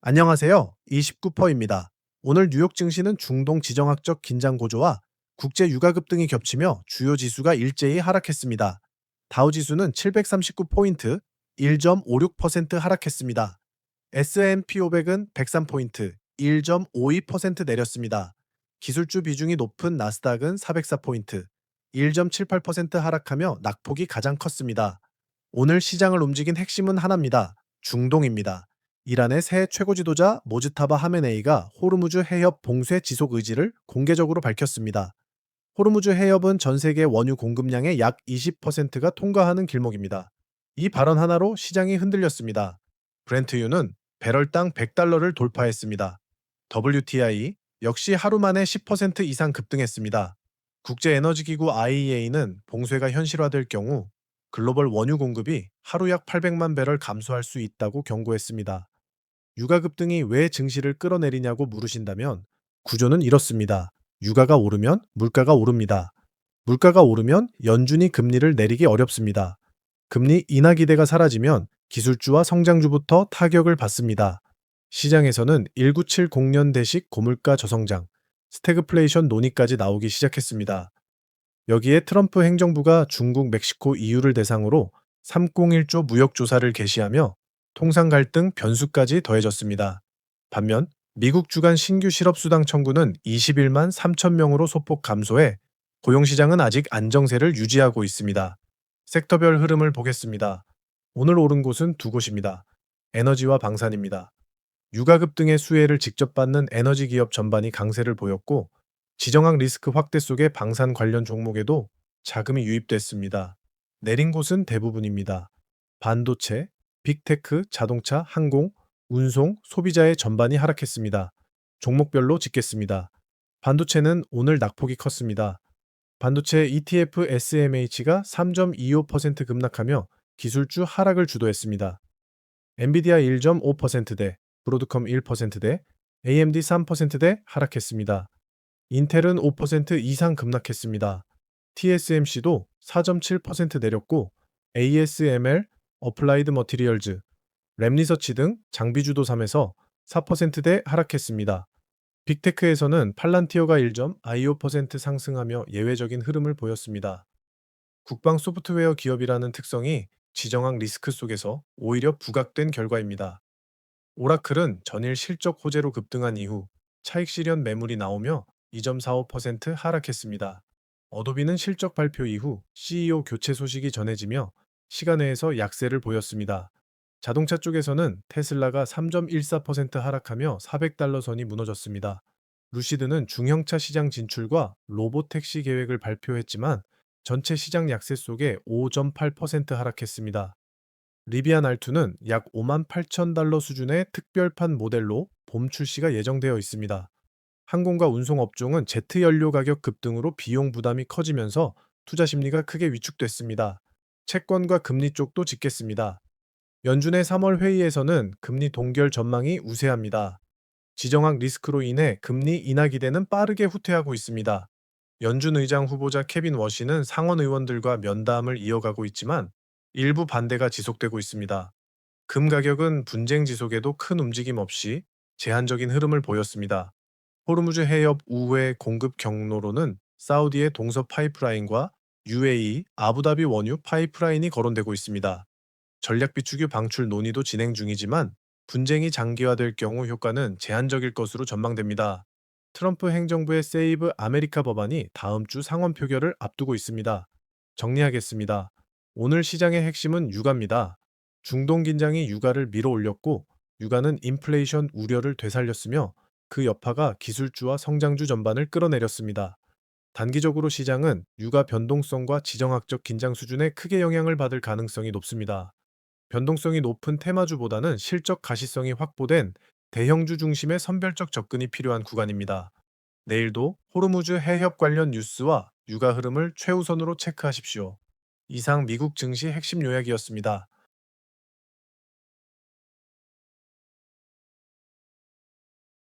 안녕하세요. 29%입니다. 오늘 뉴욕 증시는 중동 지정학적 긴장 고조와 국제 유가급 등이 겹치며 주요 지수가 일제히 하락했습니다. 다우 지수는 739포인트, 1.56% 하락했습니다. S&P 500은 103포인트, 1.52% 내렸습니다. 기술주 비중이 높은 나스닥은 404포인트, 1.78% 하락하며 낙폭이 가장 컸습니다. 오늘 시장을 움직인 핵심은 하나입니다. 중동입니다. 이란의 새 최고 지도자 모즈타바 하메네이가 호르무즈 해협 봉쇄 지속 의지를 공개적으로 밝혔습니다. 호르무즈 해협은 전 세계 원유 공급량의 약 20%가 통과하는 길목입니다. 이 발언 하나로 시장이 흔들렸습니다. 브렌트유는 배럴당 100달러를 돌파했습니다. WTI 역시 하루 만에 10% 이상 급등했습니다. 국제에너지기구 IEA는 봉쇄가 현실화될 경우 글로벌 원유 공급이 하루 약 800만 배럴 감소할 수 있다고 경고했습니다. 유가 급등이 왜 증시를 끌어내리냐고 물으신다면 구조는 이렇습니다. 유가가 오르면 물가가 오릅니다. 물가가 오르면 연준이 금리를 내리기 어렵습니다. 금리 인하 기대가 사라지면 기술주와 성장주부터 타격을 받습니다. 시장에서는 1970년대식 고물가 저성장, 스태그플레이션 논의까지 나오기 시작했습니다. 여기에 트럼프 행정부가 중국, 멕시코, EU를 대상으로 301조 무역 조사를 개시하며 통상 갈등 변수까지 더해졌습니다. 반면 미국 주간 신규 실업수당 청구는 21만 3천 명으로 소폭 감소해 고용시장은 아직 안정세를 유지하고 있습니다. 섹터별 흐름을 보겠습니다. 오늘 오른 곳은 두 곳입니다. 에너지와 방산입니다. 유가급 등의 수혜를 직접 받는 에너지 기업 전반이 강세를 보였고, 지정학 리스크 확대 속에 방산 관련 종목에도 자금이 유입됐습니다. 내린 곳은 대부분입니다. 반도체, 빅테크, 자동차, 항공, 운송, 소비자의 전반이 하락했습니다. 종목별로 짚겠습니다. 반도체는 오늘 낙폭이 컸습니다. 반도체 ETF SMH가 3.25% 급락하며 기술주 하락을 주도했습니다. 엔비디아 1.5%대, 브로드컴 1%대, AMD 3%대 하락했습니다. 인텔은 5% 이상 급락했습니다. TSMC도 4.7% 내렸고 ASML, 어플라이드 머티리얼즈, 램리서치 등 장비주도 3에서 4%대 하락했습니다. 빅테크에서는 팔란티어가 1.25% 상승하며 예외적인 흐름을 보였습니다. 국방 소프트웨어 기업이라는 특성이 지정학 리스크 속에서 오히려 부각된 결과입니다. 오라클은 전일 실적 호재로 급등한 이후 차익 실현 매물이 나오며 2.45% 하락했습니다. 어도비는 실적 발표 이후 CEO 교체 소식이 전해지며 시간외에서 약세를 보였습니다. 자동차 쪽에서는 테슬라가 3.14% 하락하며 400달러 선이 무너졌습니다. 루시드는 중형차 시장 진출과 로보택시 계획을 발표했지만 전체 시장 약세 속에 5.8% 하락했습니다. 리비안 R2는 약 5만 8천 달러 수준의 특별판 모델로 봄 출시가 예정되어 있습니다. 항공과 운송 업종은 제트 연료 가격 급등으로 비용 부담이 커지면서 투자 심리가 크게 위축됐습니다. 채권과 금리 쪽도 짚겠습니다. 연준의 3월 회의에서는 금리 동결 전망이 우세합니다. 지정학 리스크로 인해 금리 인하 기대는 빠르게 후퇴하고 있습니다. 연준 의장 후보자 케빈 워시는 상원 의원들과 면담을 이어가고 있지만 일부 반대가 지속되고 있습니다. 금 가격은 분쟁 지속에도 큰 움직임 없이 제한적인 흐름을 보였습니다. 호르무즈 해협 우회 공급 경로로는 사우디의 동서 파이프라인과 UAE, 아부다비 원유 파이프라인이 거론되고 있습니다. 전략 비축유 방출 논의도 진행 중이지만 분쟁이 장기화될 경우 효과는 제한적일 것으로 전망됩니다. 트럼프 행정부의 세이브 아메리카 법안이 다음 주 상원 표결을 앞두고 있습니다. 정리하겠습니다. 오늘 시장의 핵심은 유가입니다. 중동 긴장이 유가를 밀어 올렸고, 유가는 인플레이션 우려를 되살렸으며 그 여파가 기술주와 성장주 전반을 끌어내렸습니다. 단기적으로 시장은 유가 변동성과 지정학적 긴장 수준에 크게 영향을 받을 가능성이 높습니다. 변동성이 높은 테마주보다는 실적 가시성이 확보된 대형주 중심의 선별적 접근이 필요한 구간입니다. 내일도 호르무즈 해협 관련 뉴스와 유가 흐름을 최우선으로 체크하십시오. 이상 미국 증시 핵심 요약이었습니다.